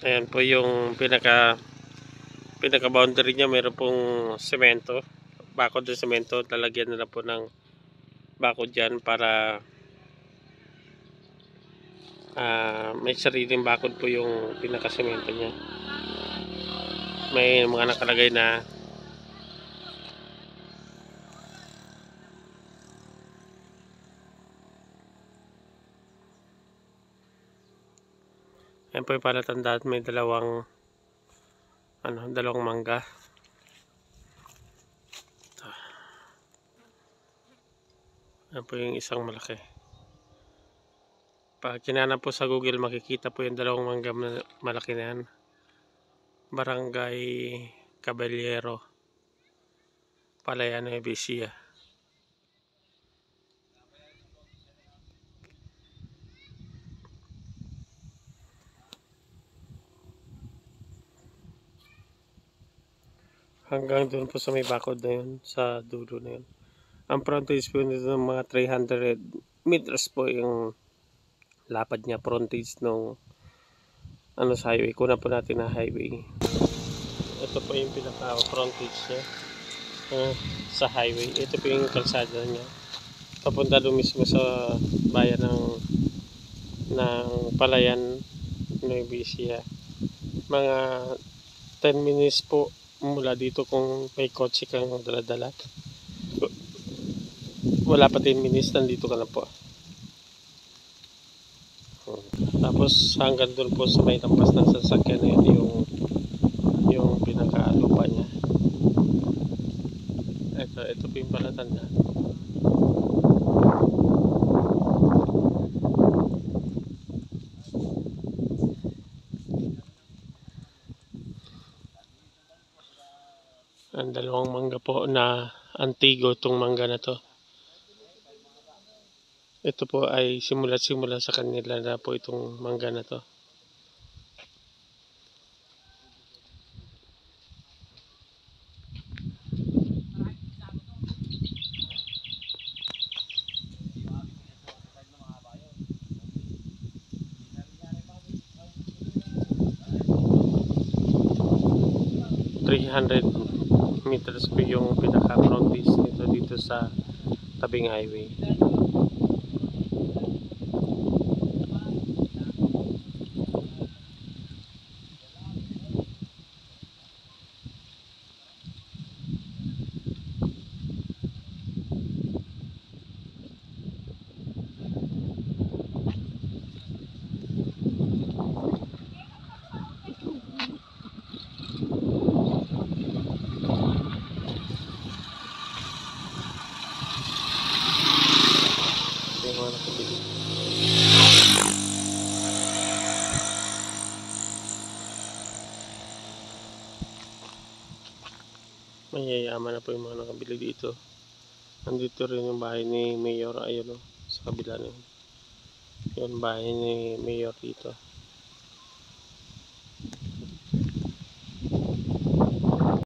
Ayan po yung pinaka boundary niya, meron pong semento, bakod ng semento. Lalagyan nila po ng bakod dyan para may sariling bakod po yung pinaka semento niya. May mga nakalagay na ayan po yung palatandaan, may dalawang mangga. Ayan po yung isang malaki. Pag kinanap po sa Google, makikita po yung dalawang mangga malaki na yan. Barangay Caballero, Palayan, Nueva Ecija. Hanggang doon po sa may bakod na yun, sa dulo na yun. Ang frontage po nito ng mga 300 meters po yung lapad niya, frontage nung sa highway. Kuna po natin na highway. Ito po yung pinaka frontage niya sa highway. Ito po yung kalsada niya. Papunta doon mismo sa bayan ng Palayan, Nueva Ecija. Mga 10 minutes po mula dito kung may kotse kang dala-dala. Wala pa 10 minutes, nandito ka na po. Tapos hanggang doon po sa may lampas ng sasakyan na yun, yung pinaka-lupa niya. Ito po yung palatanda. Ang dalawang mangga po na antigo tong mangga na to. Ito po ay simula sa kanila na po itong mangga na to. meters po yung pinaka frontage nito dito sa tabing highway. Mayayaman na po yung mga nakabili dito. Nandito rin yung bahay ni Mayor, ayun sa kabila na yun. Yung bahay ni Mayor dito.